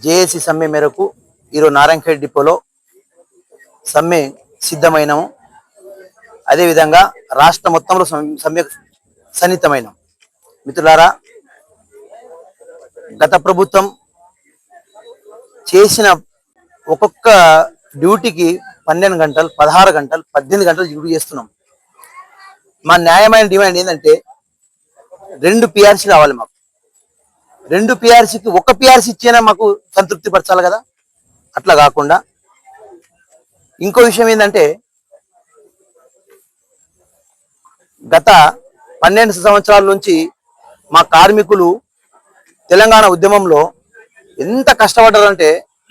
JAC సమ్మె మేరకు ఈరోజు నారాయణఖేడ్ డిపోలో సమ్మె సిద్ధమైనము. అదేవిధంగా రాష్ట్ర మొత్తంలో సమ్మె సన్నిహితమైన మిత్రులారా, గత ప్రభుత్వం చేసిన ఒక్కొక్క డ్యూటీకి 12 గంటలు, 16 గంటలు, 18 గంటలు డ్యూటీ చేస్తున్నాం. మా న్యాయమైన డిమాండ్ ఏంటంటే 2 PRC రావాలి. మాకు 2 PRCకి 1 PRC ఇచ్చేనా మాకు సంతృప్తి పరచాలి కదా. అట్లా కాకుండా ఇంకో విషయం ఏంటంటే, గత 12 సంవత్సరాల నుంచి మా కార్మికులు తెలంగాణ ఉద్యమంలో ఎంత కష్టపడ్డారంటే,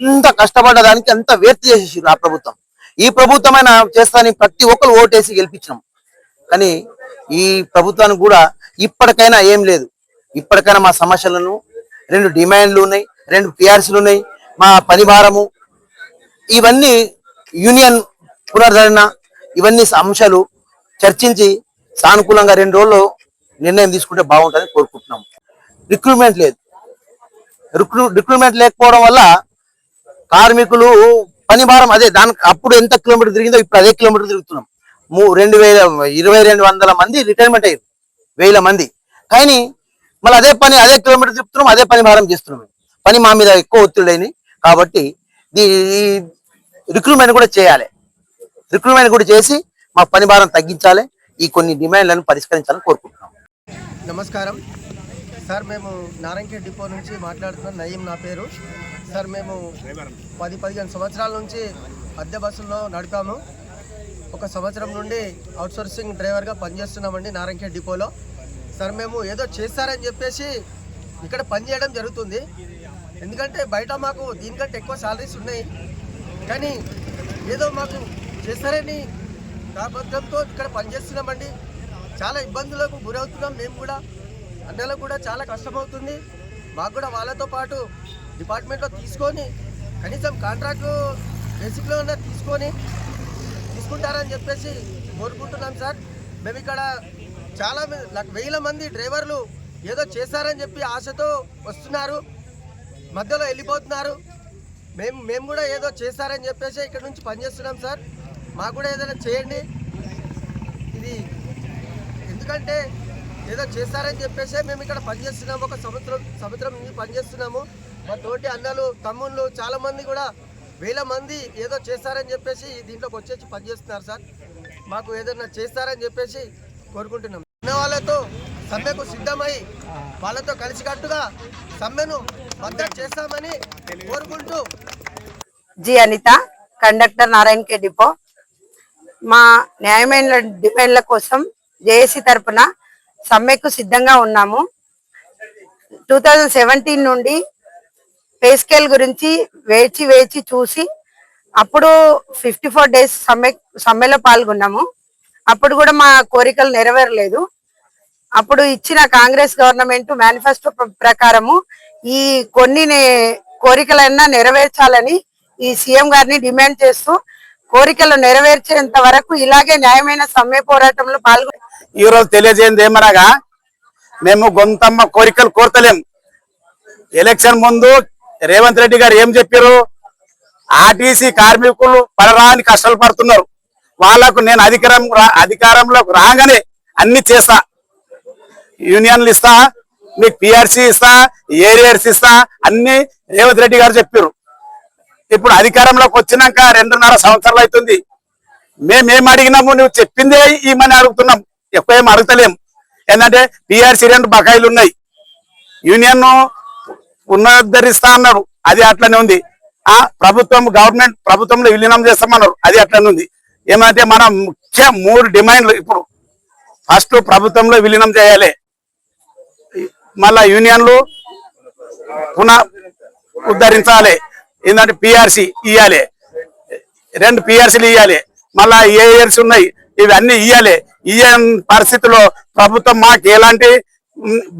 ఇంత కష్టపడ్డదానికి అంత వ్యర్థ చేసేసారు ఆ ప్రభుత్వం. ఈ ప్రభుత్వమైనా చేస్తానని ప్రతి ఒక్కరు ఓటేసి గెలిపించినాం. కానీ ఈ ప్రభుత్వానికి కూడా ఇప్పటికైనా ఏం లేదు. ఇప్పటికైనా మా సమస్యలను, 2 డిమాండ్లు ఉన్నాయి, 2 PRCలు ఉన్నాయి, మా పని భారము, ఇవన్నీ యూనియన్ పునరుద్ధరణ, ఇవన్నీ అంశాలు చర్చించి సానుకూలంగా 2 రోజుల్లో నిర్ణయం తీసుకుంటే బాగుంటుందని కోరుకుంటున్నాం. రిక్రూట్మెంట్ లేదు. రిక్రూట్మెంట్ లేకపోవడం వల్ల కార్మికులు పని భారం అదే, దానికి అప్పుడు ఎంత కిలోమీటర్ తిరిగిందో ఇప్పుడు అదే కిలోమీటర్ తిరుగుతున్నాం. 2200 మంది రిటైర్మెంట్ అయ్యారు, 1000 మంది. కానీ మళ్ళీ అదే కిలోమీటర్ తిప్పుతున్నాం, అదే పని భారం చేస్తున్నాం. పని మా మీద ఎక్కువ ఒత్తిడి. కాబట్టి ఈ రిక్రూట్మెంట్ కూడా చేయాలి. రిక్రూట్మెంట్ కూడా చేసి మా పని భారం తగ్గించాలి. ఈ కొన్ని డిమాండ్లను పరిష్కరించాలని కోరుకుంటున్నాం. నమస్కారం సార్, మేము నారాయణఖేడ్ డిపో నుంచి మాట్లాడుతున్నాం. నయీం నా పేరు సార్. మేము 10-15 సంవత్సరాల నుంచి అద్దె బస్సుల్లో నడిపాము. 1 సంవత్సరం నుండి అవుట్సోర్సింగ్ డ్రైవర్గా పనిచేస్తున్నామండి నారాయణఖేడ్ డిపోలో. సార్, మేము ఏదో చేస్తారని చెప్పేసి ఇక్కడ పనిచేయడం జరుగుతుంది. ఎందుకంటే బయట మాకు దీనికంటే ఎక్కువ శాలరీస్ ఉన్నాయి, కానీ ఏదో మాకు చేస్తారని కాపత్రంతో ఇక్కడ పనిచేస్తున్నామండి. చాలా ఇబ్బందులకు గురవుతున్నాం. మేము కూడా అన్నలకు కూడా చాలా కష్టమవుతుంది. మాకు కూడా వాళ్ళతో పాటు డిపార్ట్మెంట్లో తీసుకొని కనీసం కాంట్రాక్టు బేసిక్లో ఉన్న తీసుకుంటారని చెప్పేసి కోరుకుంటున్నాం సార్. మేము ఇక్కడ చాలా 1000 మంది డ్రైవర్లు ఏదో చేస్తారని చెప్పి ఆశతో వస్తున్నారు, మధ్యలో వెళ్ళిపోతున్నారు. మేము కూడా ఏదో చేస్తారని చెప్పేసి ఇక్కడ నుంచి పనిచేస్తున్నాం సార్. మాకు కూడా ఏదైనా చేయండి. ఇది ఎందుకంటే ఏదో చేస్తారని చెప్పేసి మేము ఇక్కడ పనిచేస్తున్నాము. 1 సంవత్సరం నుంచి పనిచేస్తున్నాము. మా తోటి అన్నలు, తమ్ముళ్ళు చాలామంది కూడా 1000 మంది ఏదో చేస్తారని చెప్పేసి దీంట్లోకి వచ్చేసి పనిచేస్తున్నారు సార్. మాకు ఏదైనా చేస్తారని చెప్పేసి కోరుకుంటున్నాం. ఉన్న వాళ్ళతో సమ్మెకు సిద్ధమై వాళ్ళతో కలిసికట్టుగా సమ్మెను మద్దతు చేస్తామని కోరుకుంటూ. G Anitha, conductor Narayankhed depot. మా న్యాయమైన డిమాండ్ల కోసం జేఏసీ తరపున సమ్మెకు సిద్ధంగా ఉన్నాము. 2017 నుండి పే స్కేల్ గురించి వేచి చూసి అప్పుడు 54 డేస్ సమ్మెలో పాల్గొన్నాము. అప్పుడు కూడా మా కోరికలు నెరవేరలేదు. అప్పుడు ఇచ్చిన కాంగ్రెస్ గవర్నమెంట్ మేనిఫెస్టో ప్రకారము ఈ కొన్ని కోరికలన్నా నెరవేర్చాలని ఈ సీఎం గారిని డిమాండ్ చేస్తూ కోరికలు నెరవేర్చేంత వరకు ఇలాగే న్యాయమైన సమ్మె పోరాటంలో పాల్గొని ఈ రోజు తెలియజేయండి ఏమనగా, మేము గొంతమ్మ కోరికలు కోరతలేం. ఎలక్షన్ ముందు రేవంత్ రెడ్డి గారు ఏం చెప్పారు? ఆర్టీసీ కార్మికులు పడరాని కష్టాలు పడుతున్నారు, వాళ్లకు నేను అధికారంలోకి రాగానే అన్ని చేస్తా, యూనియన్లు ఇస్తా, మీకు PRC ఇస్తా, ఏరియర్స్ ఇస్తా, అన్ని రేవంత్ రెడ్డి గారు చెప్పారు. ఇప్పుడు అధికారంలోకి వచ్చినాక 2.5 సంవత్సరాలు అవుతుంది. మేమేం అడిగినాము? నువ్వు చెప్పిందే ఇమని అడుగుతున్నాం, ఎక్కువ ఏం అడుగుతలేం. ఏంటంటే PRC 2 బకాయిలు ఉన్నాయి, యూనియన్ పునరుద్ధరిస్తా అన్నారు, అది అట్లనే ఉంది. గవర్నమెంట్ ప్రభుత్వంలో విలీనం చేస్తామన్నారు, అది అట్లనే ఉంది. ఏమంటే మన ముఖ్య 3 డిమాండ్లు. ఇప్పుడు ఫస్ట్ ప్రభుత్వంలో విలీనం చేయాలి, మళ్ళా యూనియన్లు ఉద్ధరించాలి, ఏంటంటే PRC ఇవ్వాలి, 2 PRCలు ఇవ్వాలి, మళ్ళా ఏరియర్స్ ఉన్నాయి, ఇవన్నీ ఇవ్వాలి. ఇయ్యని పరిస్థితిలో ప్రభుత్వం మాకు ఎలాంటి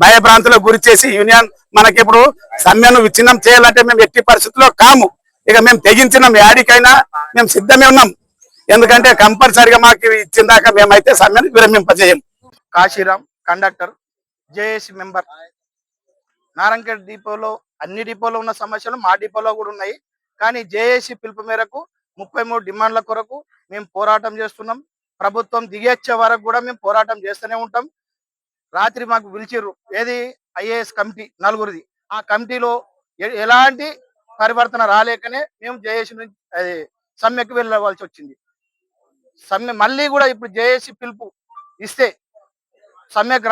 భయభ్రాంతులకు గురి చేసి యూనియన్ మనకిప్పుడు సమ్మెను విచ్ఛిన్నం చేయాలంటే మేము ఎట్టి పరిస్థితుల్లో కాము. ఇక మేము తెగించినాం, యాడికైనా మేము సిద్ధమే ఉన్నాం. ఎందుకంటే కంపల్సరిగా మాకు ఇచ్చిన దాకా మేమైతే సమ్మెను విరమింపజేయం. Kashiram, conductor, JAC member. Narayankhed డిపోలో అన్ని డిపోలో ఉన్న సమస్యలు మా డిపోలో కూడా ఉన్నాయి. కానీ జేఏసీ పిలుపు మేరకు 33 డిమాండ్ల కొరకు మేము పోరాటం చేస్తున్నాం. ప్రభుత్వం దిగొచ్చే వరకు కూడా మేము పోరాటం చేస్తూనే ఉంటాం. రాత్రి మాకు పిలిచిర్రు, ఏది ఐఏఎస్ కమిటీ 4గురిది. ఆ కమిటీలో ఎలాంటి పరివర్తన రాలేకనే మేము జేఏసీ నుంచి సమ్మెకు వెళ్ళవలసి వచ్చింది. సమ్మె మళ్ళీ కూడా ఇప్పుడు జేఏసీ పిలుపు ఇస్తే సమ్మెకు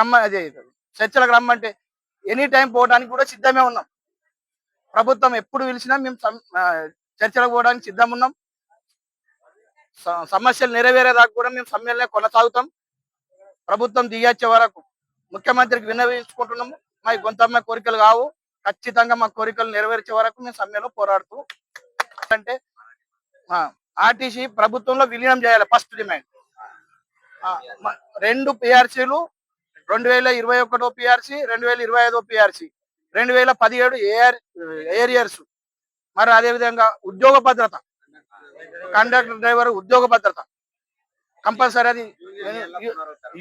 చర్చలకు రమ్మంటే ఎనీ టైం పోవడానికి కూడా సిద్ధమే ఉన్నాం. ప్రభుత్వం ఎప్పుడు పిలిచినా మేము చర్చలకు పోవడానికి సిద్ధం ఉన్నాం. సమస్యలు నెరవేరేదాకా కూడా మేము సమ్మెలనే కొనసాగుతాం. ప్రభుత్వం దిగొచ్చే వరకు ముఖ్యమంత్రికి విన్నవించుకుంటున్నాము. మా గొంతమ్మ కోరికలు కావు, ఖచ్చితంగా మా కోరికలు నెరవేర్చే వరకు మేము సమ్మెలో పోరాడుతూ అంటే ఆర్టీసీ ప్రభుత్వంలో విలీనం చేయాలి. First demand 2 పిఆర్సీలు, 2021 PRC, 2025 PRC, 2017 arrears, మరి అదేవిధంగా ఉద్యోగ భద్రత, కండక్టర్ డ్రైవర్ ఉద్యోగ భద్రత కంపల్సరీ. అది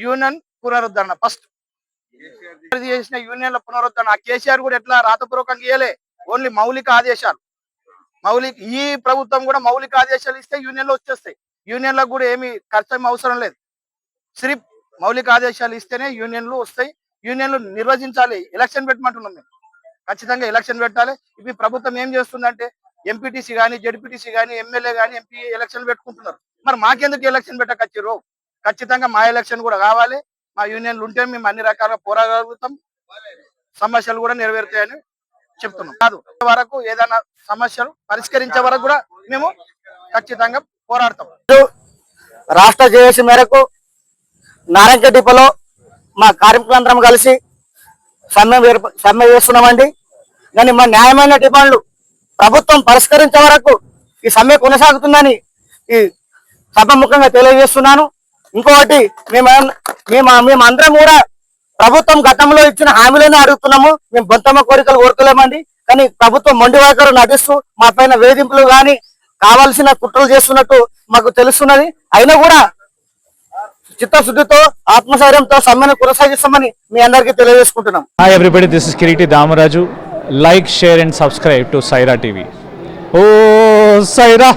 యూనియన్ పునరుద్ధరణ ఫస్ట్ చేసిన యూనియన్ల పునరుద్ధరణ. కేసీఆర్ కూడా ఎట్లా రాతపూర్వకంగా ఇయ్యలే, ఓన్లీ మౌలిక ఆదేశాలు. ఈ ప్రభుత్వం కూడా మౌలిక ఆదేశాలు ఇస్తే యూనియన్లు వచ్చేస్తాయి. యూనియన్లకు కూడా ఏమి ఖర్చు అవసరం లేదు. సిర్ఫ్ మౌలిక ఆదేశాలు ఇస్తేనే యూనియన్లు వస్తాయి. యూనియన్లు నిర్వచించాలి. ఎలక్షన్ పెట్టమంటున్నాం మేము, ఖచ్చితంగా ఎలక్షన్ పెట్టాలి. ఇవి ప్రభుత్వం ఏం చేస్తుందంటే ఎంపీటీసీ కానీ, జడ్పీటీసీ కానీ, ఎమ్మెల్యే కానీ, ఎంపీ ఎలక్షన్ పెట్టుకుంటున్నారు. మరి మాకెందుకు ఎలక్షన్ పెట్టకచ్చిర్రు? ఖచ్చితంగా మా ఎలక్షన్ కూడా కావాలి. మా యూనియన్లు ఉంటే మేము అన్ని రకాలుగా పోరాడగలుగుతాం, సమస్యలు కూడా నెరవేరుతాయని చెప్తున్నాం. కాదు వరకు ఏదైనా సమస్యలు పరిష్కరించే వరకు కూడా మేము ఖచ్చితంగా పోరాడతాం. రాష్ట్ర జేఏసీ మేరకు నారాయణ డిపోలో మా కార్మికులందరం కలిసి సమ్మె చేస్తున్నామండి. కానీ మా న్యాయమైన డిమాండ్లు ప్రభుత్వం పరిష్కరించే వరకు ఈ సమ్మె కొనసాగుతుందని ఈ సభాముఖంగా తెలియజేస్తున్నాను. ఇంకొకటి మేమందరం కూడా ప్రభుత్వం గతంలో ఇచ్చిన హామీలనే అడుగుతున్నాము. మేము బొంతమ్మ కోరికలు కోరుకోలేమండి. కానీ ప్రభుత్వం మొండి వైఖరి నటిస్తూ మా పైన వేధింపులు కానీ కావాల్సిన కుట్రలు చేస్తున్నట్టు మాకు తెలుస్తున్నది. అయినా కూడా చిత్తశుద్ధితో ఆత్మశైర్యంతో సమ్మెను కొనసాగిస్తామని మీ అందరికీ తెలియజేసుకుంటున్నాం. Hi everybody, this is Kiriti Damaraju. Like, share and subscribe to Saira TV. Oh, Saira!